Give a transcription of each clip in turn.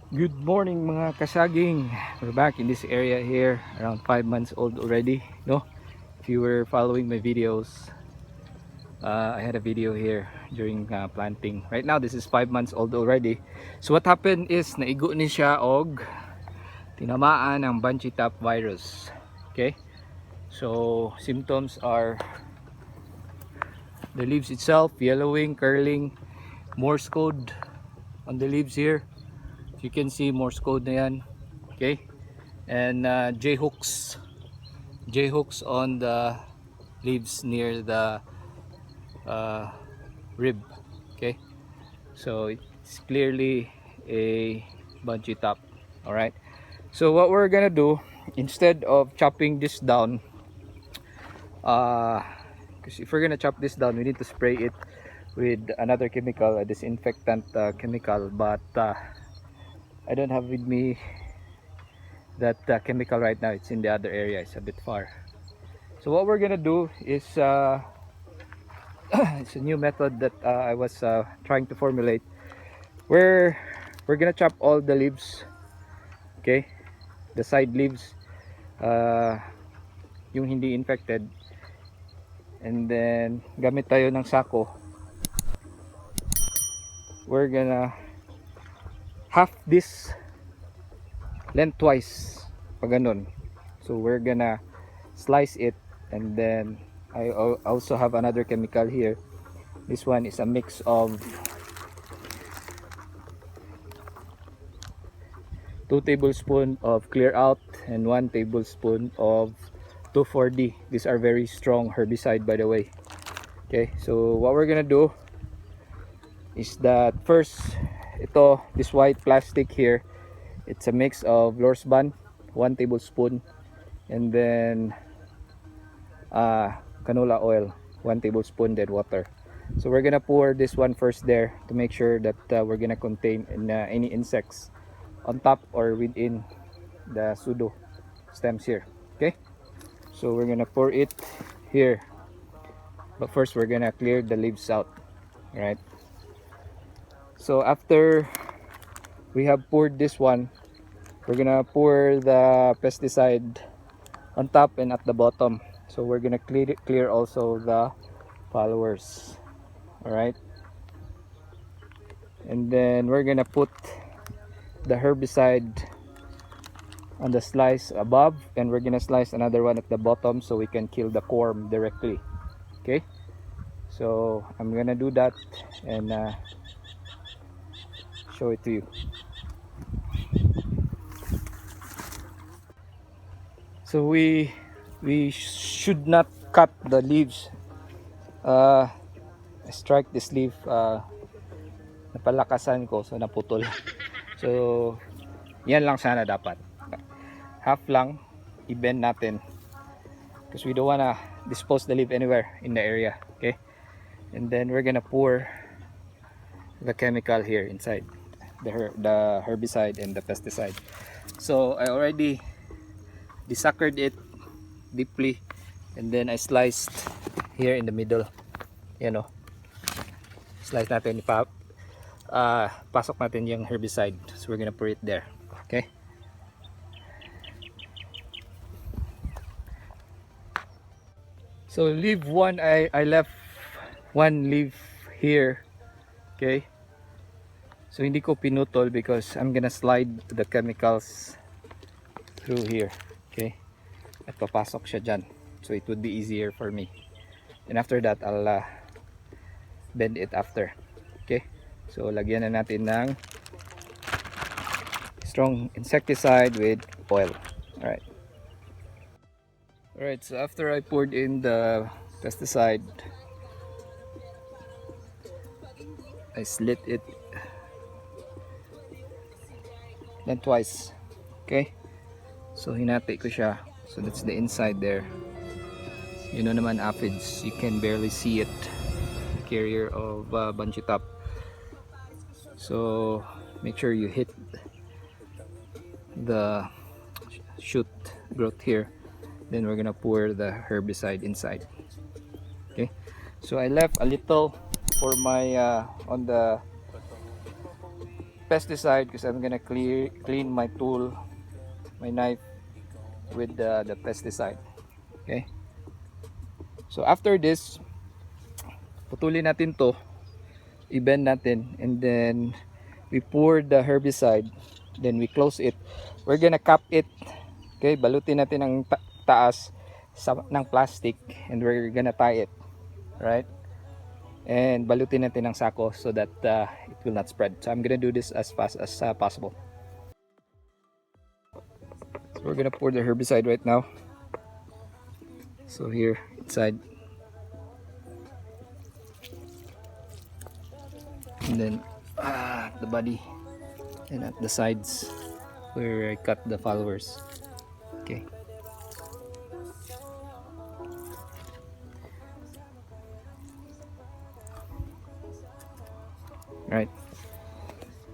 Good morning mga kasaging. We're back in this area here, around 5 months old already. No, if you were following my videos, I had a video here during planting. Right now this is 5 months old already. So what happened is naigo ni siya og tinamaan ng BUNCHYTOP virus. Okay, so symptoms are the leaves itself yellowing, curling, Morse code on the leaves here. You can see Morse code na yan. Okay, and J-hooks on the leaves near the rib. Okay, so it's clearly a bunchy top. All right, so what we're gonna do, instead of chopping this down, because if we're gonna chop this down, we need to spray it with another chemical, a disinfectant chemical, but I don't have with me that chemical right now. It's in the other area, it's a bit far. So what we're gonna do is it's a new method that I was trying to formulate, where we're gonna chop all the leaves. Okay, the side leaves, yung hindi infected, and then gamit tayo ng sako. We're gonna half this lengthwise, pag ganun. So we're gonna slice it, and then I also have another chemical here. This one is a mix of 2 tablespoons of clear out and 1 tablespoon of 2,4-D. These are very strong herbicide, by the way. Okay, so what we're gonna do is that first, this white plastic here, it's a mix of Lorsban, 1 tablespoon, and then canola oil, 1 tablespoon, dead water. So we're gonna pour this one first there to make sure that we're gonna contain any insects on top or within the pseudo stems here. Okay, so we're gonna pour it here, but first we're gonna clear the leaves out. All right, so after we have poured this one, we're gonna pour the pesticide on top and at the bottom. So we're gonna clear also the followers. All right, and then we're gonna put the herbicide on the slice above, and we're gonna slice another one at the bottom so we can kill the worm directly. Okay, so I'm gonna do that and show it to you. So we should not cut the leaves. I strike this leaf, napalakasan ko, so naputol. So yan lang sana dapat, half lang i-bend natin, because we don't wanna dispose the leaf anywhere in the area. Okay, and then we're gonna pour the chemical here inside, the herbicide and the pesticide. So I already desuckered it deeply, and then I sliced here in the middle. You know, slice natin, pasok natin yung herbicide. So we're gonna pour it there. Okay, so leaf one, I left one leaf here. Okay, so hindi ko pinutol because I'm gonna slide the chemicals through here. Okay, at papasok siya dyan, so it would be easier for me, and after that I'll bend it after. Okay, so lagyan na natin ng strong insecticide with oil. Alright, so after I poured in the pesticide, I slit it lengthwise. Okay, so hinati ko siya, so that's the inside there. You know naman, aphids, you can barely see it, carrier of bunchy top. So make sure you hit the shoot growth here, then we're gonna pour the herbicide inside. Okay, so I left a little for my on the pesticide because I'm gonna clean my tool, my knife with the pesticide. Okay, so after this, putulin natin to, i-bend natin, and then we pour the herbicide, then we close it. We're gonna cap it. Okay, balutin natin ang taas ng plastic, and we're gonna tie it, right? And balutin natin ng sako so that it will not spread. So I'm gonna do this as fast as possible. So we're gonna pour the herbicide right now. So here inside, and then the body, and at the sides where I cut the followers. Okay. Right.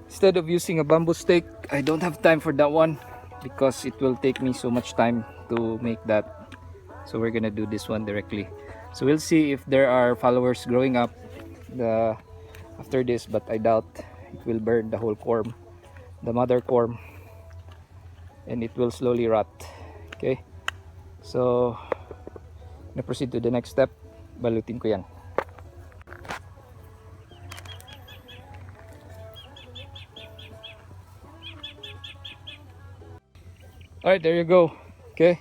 Instead of using a bamboo stake, I don't have time for that one because it will take me so much time to make that. So we're gonna do this one directly. So we'll see if there are followers growing up after this, but I doubt. It will burn the whole corm, the mother corm, and it will slowly rot. Okay, so na proceed to the next step. Balutin ko yan. Alright, there you go. Okay,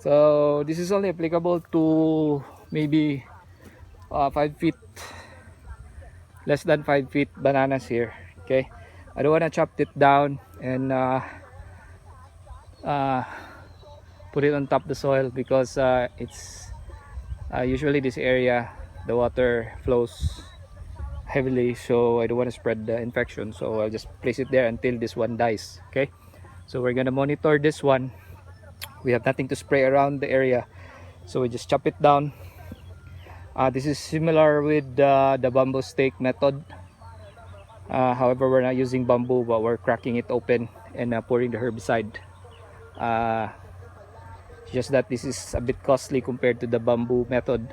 so this is only applicable to maybe 5 feet, less than 5 feet bananas here. Okay, I don't want to chop it down and put it on top the soil because it's usually this area the water flows heavily, so I don't want to spread the infection, so I'll just place it there until this one dies. Okay, so we're gonna monitor this one. We have nothing to spray around the area, so we just chop it down. This is similar with the bamboo stake method. However, we're not using bamboo, but we're cracking it open and pouring the herbicide. Just that this is a bit costly compared to the bamboo method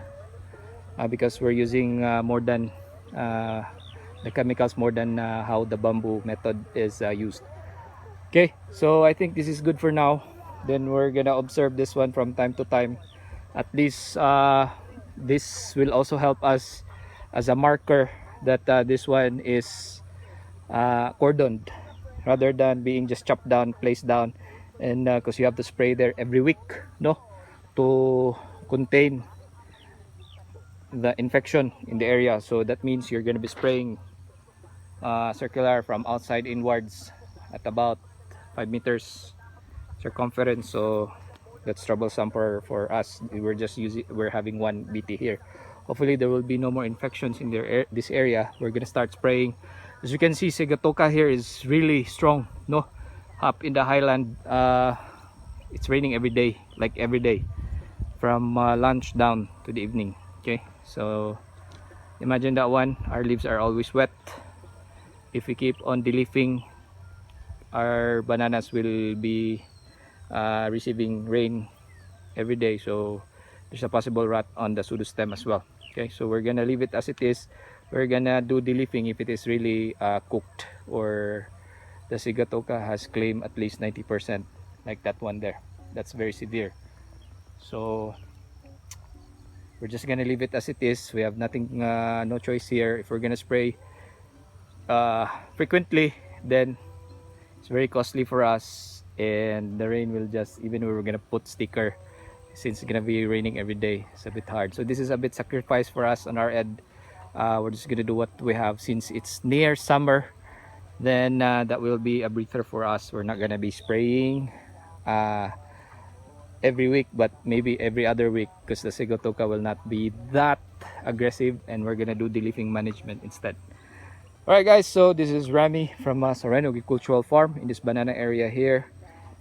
because we're using more than the chemicals, more than how the bamboo method is used. Okay, so I think this is good for now. Then we're gonna observe this one from time to time. At least this will also help us as a marker that this one is cordoned rather than being just chopped down, placed down, and because you have to spray there every week, no, to contain the infection in the area. So that means you're going to be spraying circular from outside inwards at about 5 meters circumference. So that's troublesome for us. We're having one BT here. Hopefully there will be no more infections in this area. We're gonna start spraying. As you can see, Sigatoka here is really strong, no, up in the highland. It's raining every day, like every day, from lunch down to the evening. Okay, so imagine that one. Our leaves are always wet. If we keep on deleafing, our bananas will be receiving rain every day, so there's a possible rot on the pseudostem as well. Okay, so we're gonna leave it as it is. We're gonna do deleafing if it is really cooked, or the Sigatoka has claimed at least 90%, like that one there. That's very severe. So we're just gonna leave it as it is. We have nothing, no choice here. If we're gonna spray frequently, then it's very costly for us, and the rain will just, even if we're gonna put sticker, since it's gonna be raining every day, it's a bit hard. So this is a bit sacrifice for us on our end. We're just gonna do what we have. Since it's near summer, then that will be a breather for us. We're not gonna be spraying every week, but maybe every other week, because the Sigatoka will not be that aggressive, and we're gonna do deleafing management instead. Alright guys, so this is Rami from Sareno Agricultural Farm in this banana area here.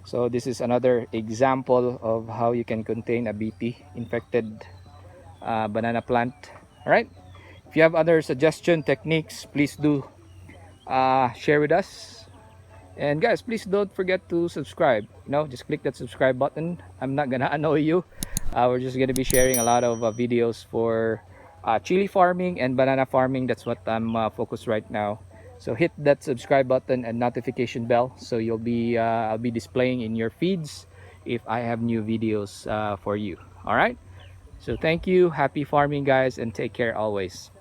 So this is another example of how you can contain a BT infected banana plant. Alright, if you have other suggestion techniques, please do share with us. And guys, please don't forget to subscribe. You know, just click that subscribe button. I'm not gonna annoy you. We're just gonna be sharing a lot of videos for chili farming and banana farming. That's what I'm focused right now. So hit that subscribe button and notification bell, so I'll be displaying in your feeds if I have new videos for you. All right, so thank you, happy farming guys, and take care always.